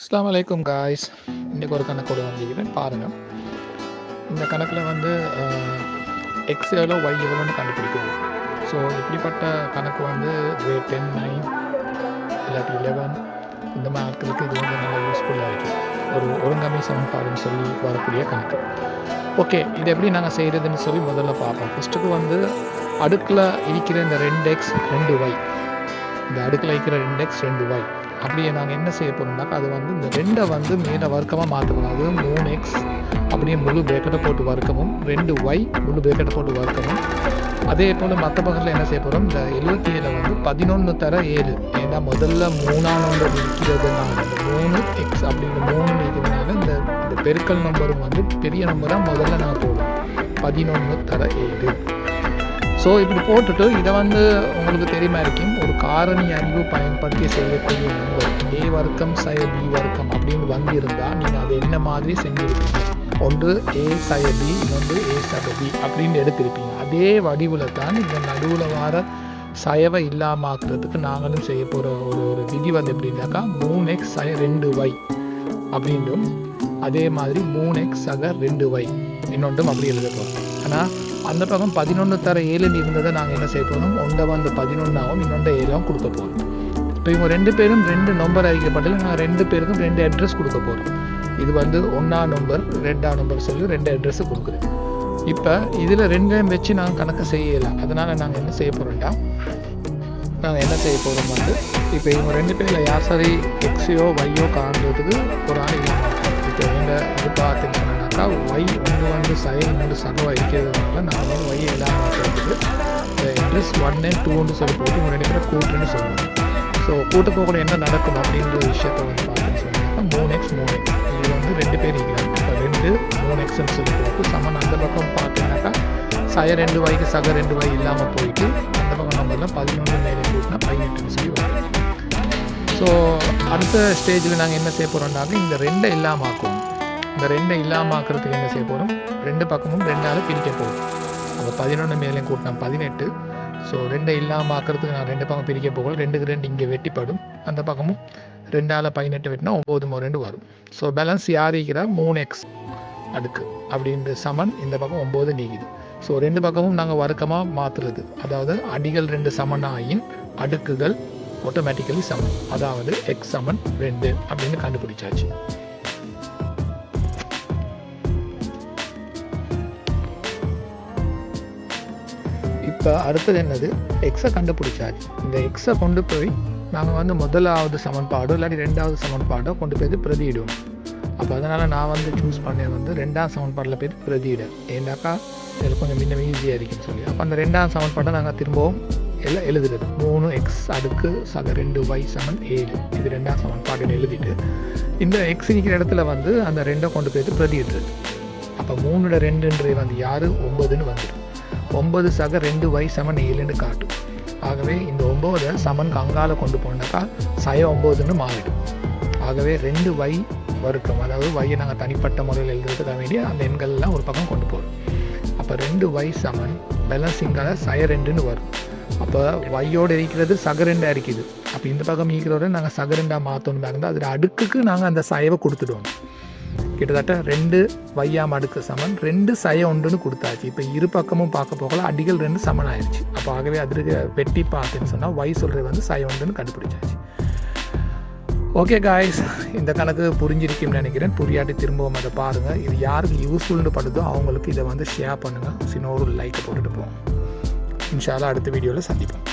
அஸ்ஸலாமு அலைக்கும் காய்ஸ். இன்றைக்கி ஒரு கணக்கோடு வந்திருக்கிறேன் பாருங்கள். இந்த கணக்கில் வந்து எக்ஸ் எவ்வளோ ஒய் எவ்வளோன்னு கண்டுபிடிக்கணும். ஸோ இப்படிப்பட்ட கணக்கு வந்து கிரேட் 10, 9 இல்லாட்டி 11 இந்த மாதிரி ஆட்களுக்கு இது வந்து நல்லா யூஸ்ஃபுல்லாக இருக்கும். ஒரு ஒருங்கமை சமன்பாடுன்னு சொல்லி வரக்கூடிய கணக்கு. ஓகே, இது எப்படி நாங்கள் செய்கிறதுன்னு சொல்லி முதல்ல பார்ப்போம். ஃபஸ்ட்டுக்கு வந்து அடுக்கில் இருக்கிற இந்த 2x 2y, இந்த அடுக்கில் இருக்கிற 2x 2y அப்படியே நாங்கள் என்ன செய்ய போகிறோம்னாக்கா அது வந்து இந்த 2 வந்து மேலே வர்க்கமாக மாற்றணும். அது 3x அப்படியே முழு பேக்கெட்டை போட்டு வர்க்கமும், 2y முழு பேக்கெட்டை போட்டு வர்க்கமும். அதே போல் மற்ற பக்கத்தில் என்ன செய்ய போகிறோம், இந்த 77 வந்து 11 தர 7. ஏன்னா முதல்ல 3ஆம் நம்பர் இருக்கிறதுனால இந்த 3x அப்படிங்கிற 3 இருக்கிறதுனால இந்த பெருக்கல் நம்பரும் வந்து பெரிய நம்பராக முதல்ல நான் போடுவோம். 11 தர 7. ஸோ இப்படி போட்டுட்டு இதை வந்து உங்களுக்கு தெரியுமா இருக்கும், ஒரு காரணி அறிவு பயன்படுத்தி செய்யக்கூடிய நம்பர் ஏ வர்க்கம் சய பி வர்க்கம் அப்படின்னு வந்திருந்தால் நீங்கள் அதை என்ன மாதிரி செஞ்சுருப்பீங்க. ஒன்று ஏ சய பி, இன்னொன்று ஏ சக பி அப்படின்னு எடுத்திருப்பீங்க. அதே வடிவில் தான் இந்த நடுவில் வர சயவை இல்லாமாக்குறதுக்கு நாங்களும் செய்ய போகிற ஒரு விதி வந்து எப்படின்னாக்கா 3x சய 2y அப்படின்றும், அதே மாதிரி 3x சக 2y இன்னொன்றும் அப்படி எழுத போகிறோம். ஆனால் அந்த பக்கம் 11 தர 7 இருந்ததை நாங்கள் என்ன செய்ய போகிறோம், ஒன்றை வந்து 11ஆகவும் இன்னொன்று 7ஆகவும் கொடுக்க போகிறோம். இப்போ இவங்க 2 பேரும் 2 நம்பர் அறிக்கப்பட்டது. நாங்கள் 2 பேருக்கும் 2 அட்ரஸ் கொடுக்க போகிறோம். இது வந்து 1ஆம் நம்பர் 2ஆம் நம்பர் சொல்லி 2 அட்ரஸு கொடுக்குறேன். இப்போ இதில் 2ஐயும் வச்சு நாங்கள் கணக்கு செய்யலாம். அதனால் நாங்கள் என்ன செய்ய போகிறோம்டா, நாங்கள் என்ன செய்ய போகிறோம் வந்து இப்போ இவங்க 2 பேரில் யார் சரி எக்ஸையோ ஒய்யோ காண்றதுக்கு ஒரு ஆள் இல்லாமல் இப்போ எங்கள் இது பார்த்துக்கிட்டோம்னாக்கா ஒய் ஒன்று வந்து சைன் ஒன்று சகவாக இருக்கிறதுனால நான் வந்து ஒய் இல்லாமல் மாற்றுறதுக்கு இந்த அட்ரஸ் 1 and 2 சொல்லி போட்டு இவங்க 2 பேரை கூட்டுன்னு சொல்லுவோம். ஸோ கூட்டு போக என்ன நடக்கும் அப்படின்ற விஷயத்தை வந்து பார்த்துன்னு சொன்னாக்கா 3x 3x இது வந்து 2 பேர் இருக்கிறாங்க. இப்போ 2 3xன்னு சொல்லி போட்டு சமன் அந்த பக்கம் பார்த்தீங்கன்னாக்கா சய 2y சக 2y இல்லாமல் போயிட்டு அந்த பக்கம் நம்பரில் 11 மேலே கூட்டினா 18ன்னு சொல்லி வரும். ஸோ அடுத்த ஸ்டேஜில் நாங்கள் என்ன செய்ய போகிறோம்னாக்க இந்த 2 இல்லாமல் ஆக்குவோம். இந்த 2 இல்லாமல் ஆக்கிறதுக்கு என்ன செய்ய போகிறோம், 2 பக்கமும் 2ஆல் பிரிக்க போகிறோம். அப்போ 11 மேலேயும் கூட்டினா 18. ஸோ 2 இல்லாமல் ஆக்கிறதுக்கு நான் 2 பக்கம் பிரிக்க போகிறோம். 2க்கு 2 இங்கே வெட்டிப்படும். அந்த பக்கமும் 2ஆல் 18 வெட்டினா 9 2 வரும். ஸோ பேலன்ஸ் யார் இருக்கிறா, 3x அடுக்கு அப்படின்ற சமன் இந்த பக்கம் 9 நீக்குது. ஸோ 2 பக்கமும் நாங்கள் வர்க்கமாக மாற்றுறது, அதாவது அடிகள் 2 சமனாயின் அடுக்குகள் ஆட்டோமேட்டிக்கலி சமன், அதாவது x சமன் 2 அப்படின்னு கண்டுபிடிச்சாச்சு. இப்போ அடுத்தது என்னது, எக்ஸை கண்டுபிடிச்சாச்சு. இந்த எக்ஸை கொண்டு போய் நாங்கள் வந்து முதலாவது சமன்பாடோ இல்லாட்டி 2ஆவது சமன்பாடோ கொண்டு போய் பிரதியிடுவோம். அப்போ அதனால் நான் வந்து சூஸ் பண்ணது வந்து 2ஆம் சமன்பாடில் போய் பிரதியிட, ஏன்னாக்கா இதில் கொஞ்சம் இன்னும் ஈஸியாக இருக்குன்னு சொல்லி. அப்போ அந்த 2ஆம் சமன்பாட்டை நாங்கள் திரும்பவும் எல்லாம் எழுதுறது 3x அடுக்கு சக 2y சமன் 7 இது 2ஆம் சமன்பாடுன்னு எழுதிட்டு இந்த எக்ஸ் இருக்கிற இடத்துல வந்து அந்த 2 கொண்டு போய்ட்டு பிரதியிடுறது. அப்போ 3 2 வந்து யார் 9ன்னு வந்துடும். 9 சக 2y சமன் 7ன்னு காட்டும். ஆகவே இந்த 9 சமனுக்கு அங்கால கொண்டு போனாக்கா சய 9ன்னு மாறிடும். ஆகவே 2y வர்க்கம், அதாவது y நாங்கள் தனிப்பட்ட முறையில் எழுதுறதுக்காக வேண்டிய அந்த எண்கள்லாம் ஒரு பக்கம் கொண்டு போகிறோம். அப்போ 2y சமன் பேலன்ஸிங்கால சய 2ன்னு வரும். அப்போ ஒய்யோடு இருக்கிறது சக 2 இருக்குது. அப்போ இந்த பக்கம் இருக்கிறோட நாங்கள் சக 2 மாற்றணும் இருந்தால் அதில் அடுக்குக்கு நாங்கள் அந்த சயவை கொடுத்துடுவோம். கிட்டத்தட்ட 2 வையாம் அடுக்கு சமன் 2 சய 1ன்னு கொடுத்தாச்சு. இப்போ இரு பக்கமும் பார்க்க போகல அடிகள் 2 சமன் ஆயிடுச்சு. அப்போ ஆகவே அதுக்கு வெட்டி பார்த்துன்னு சொன்னால் ஒய் சொல்கிறது வந்து சய 1ன்னு கண்டுபிடிச்சாச்சு. ஓகே காய்ஸ், இந்த கணக்கு புரிஞ்சிருக்குன்னு நினைக்கிறேன். புரியாட்டி திரும்பவும் அதை பாருங்கள். இது யாருக்கு யூஸ்ஃபுல்னு படுதோ அவங்களுக்கு இதை வந்து ஷேர் பண்ணுங்கள். சின்ன ஒரு லைக்கை போட்டுட்டு போவோம். இன்ஷா அல்லாஹ் அடுத்த வீடியோவில் சந்திப்போம்.